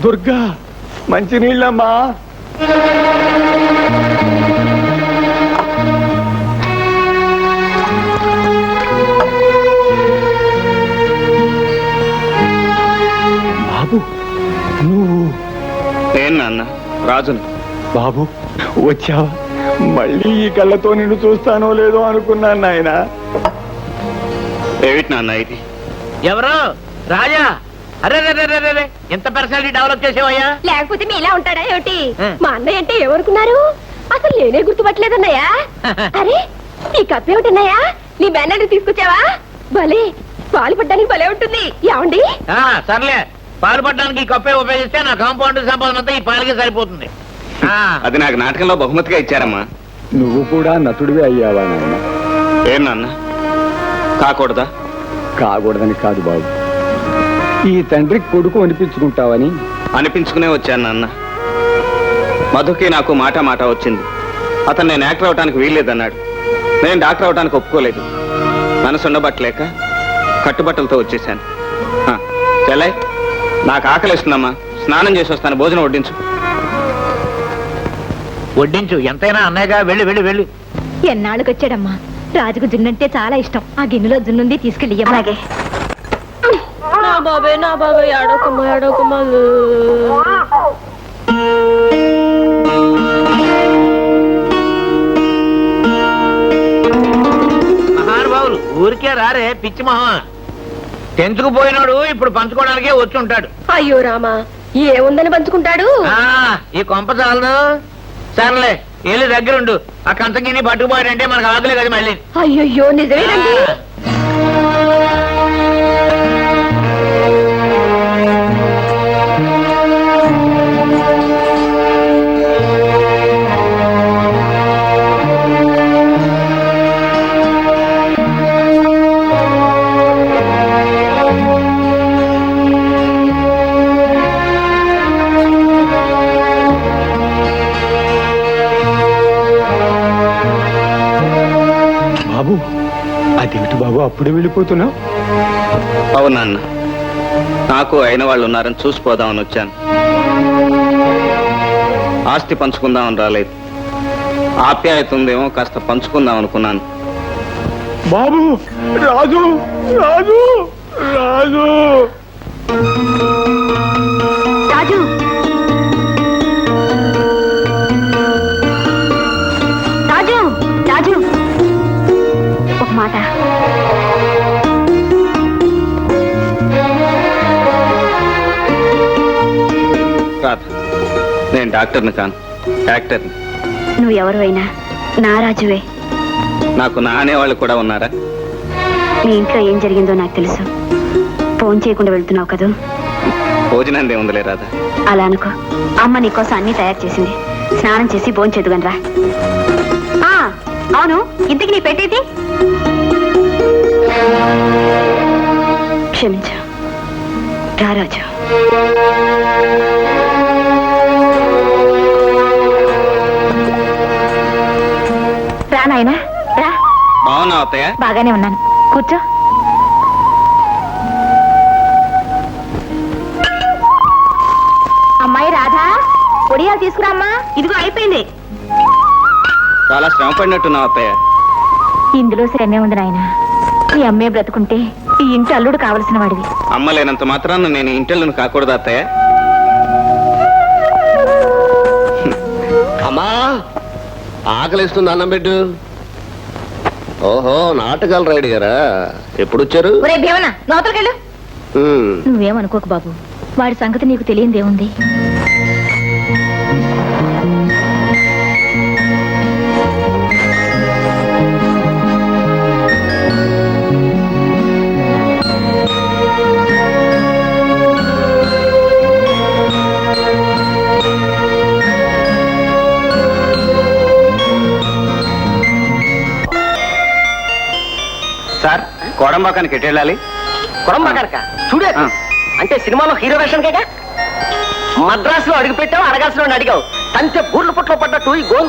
దుర్గా మంచినీళ్ళమ్మా. బాబు నువ్వు? ఏం నాన్న, రాజును. బాబు వచ్చావా? మళ్ళీ ఈ కళ్ళతో నిన్ను చూస్తానో లేదో అనుకున్నాను నాయన. ఏమిటి నాన్న ఇది? ఎవరు? రాజా? అరే ఎంత పర్సనాలిటీ డెవలప్ చేసేవయ్యా? లేకపోతే మీ ఇలా ఉంటాడా ఏమిటి? మా అన్నయ్య అంటే ఏమనుకున్నారు? అసలు నేనే గుర్తుపట్టలేదన్నయ్యా. అరే నీ కప్పు ఏమిటన్నయ్యా? నీ బ్యానర్ తీసుకొచ్చావా? భలే పాలు పడ్డానికి భలే ఉంటుంది. ఏమండి? సర్లే, పాలు పడ్డానికి ఈ కప్పే ఉపయోగిస్తే నా కాంపౌండ్ సంపాదన అంతా ఈ పాలకి సరిపోతుంది. అది నాకు నాటకంలో బహుమతిగా ఇచ్చారమ్మా. నువ్వు కూడా నటుడివే అయ్యావా నాయన? ఏం నాన్న, కాకూడదా? కాకూడదని కాదు బాబు, ఈ తండ్రికి కొడుకు అనిపించుకుంటావని. అనిపించుకునే వచ్చాను నాన్న. మధుకి నాకు మాట మాట వచ్చింది. అతను నేను యాక్టర్ అవడానికి వీల్లేదన్నాడు. నేను డాక్టర్ అవడానికి ఒప్పుకోలేదు. మనసు ఉండబట్టలేక కట్టుబట్టలతో వచ్చేసాను. చెల్లై, నాకు ఆకలిస్తుందమ్మా. స్నానం చేసి వస్తాను. భోజనం వడ్డించు. వడ్డించు, ఎంతైనా అన్నయ్యగా. వెళ్ళు వెళ్ళు వెళ్ళు. ఎన్నాళ్ళకి వచ్చాడమ్మా. రాజుకు జున్నంటే చాలా ఇష్టం. ఆ గిన్నెలో జున్నుంది తీసుకెళ్ళి. అలాగే. నా బాబాయ్ ఆడోకమ్మా. మహానుభావులు ఊరికే రారే పిచ్చి మహా. తెంచుకు పోయినాడు ఇప్పుడు పంచుకోవడానికే వచ్చి ఉంటాడు. అయ్యో రామా, ఏముందని పంచుకుంటాడు? ఈ కొంప చాలదు. సర్లే వెళ్ళి దగ్గరుండు. ఆ కంచగిని పట్టుకుపోయాడంటే మనకు ఆకలే కదా మళ్ళీ. అయ్యో నిజమేనండి. బాబు అదేమిటి బాబు అప్పుడే వెళ్ళిపోతున్నావు? అవునన్న, నాకు అయిన వాళ్ళు ఉన్నారని చూసిపోదామని వచ్చాను. ఆస్తి పంచుకుందామని రాలేదు. ఆప్యాయత ఉందేమో కాస్త పంచుకుందాం అనుకున్నాను. బాబు రాజు రాజు రాజు రాజు రాజు రాజు ఒక మాట. రాధ, నేను డాక్టర్ని కాను, యాక్టర్ని. నువ్వు ఎవరు నా రాజువే. నాకు నా అనేవాళ్ళు కూడా ఉన్నారా? మీ ఇంట్లో ఏం జరిగిందో నాకు తెలుసు. ఫోన్ చేయకుండా వెళ్తున్నావు కదూ? భోజనం ఏముందిలే రాధా. అలా అనుకో. అమ్మ నీకోసం అన్ని తయారు చేసింది. స్నానం చేసి భోంచేదుగని రా. అవును, ఇంతకి నీ పెట్టేది? క్షమించు రా రాజు. రా నాయనా రా. బాగున్నావు అత్తయ్య? బాగానే ఉన్నాను, కూర్చో. అమ్మాయి రాధా, పొడియాలు తీసుకురామ్మా. ఇదిగో అయిపోయింది. చాలా శ్రమ పడినట్టున్నావు అత్తయ్య. ఇందులో శ్రమే ఉంది నాయన. ఈ అమ్మే బ్రతుకుంటే ఈ ఇంటి అల్లుడు కావలసిన వాడివి. అమ్మ లేనంత మాత్రాన నేను ఇంటెళ్ళను కాకూడదు అత్తయ్య. అమ్మా ఆకలిస్తుంది, అన్నం పెట్టు. ఓహో, నాటకాలు రైడ్ గారా? ఎప్పుడు వచ్చారు? నువ్వేమనుకోకు బాబు, వాడి సంగతి నీకు తెలియందేముంది. సార్, కోడంబాకానికి ఎటు వెళ్ళాలి? కొడంబాకనక చూడే. అంటే సినిమాలో హీరో వేషన్ కేగా. మద్రాసులో అడుగు పెట్టావు, అడగాల్సిన అడిగావు. తంతే బూర్ల పుట్లో పడ్డట్టు ఈ గోంకు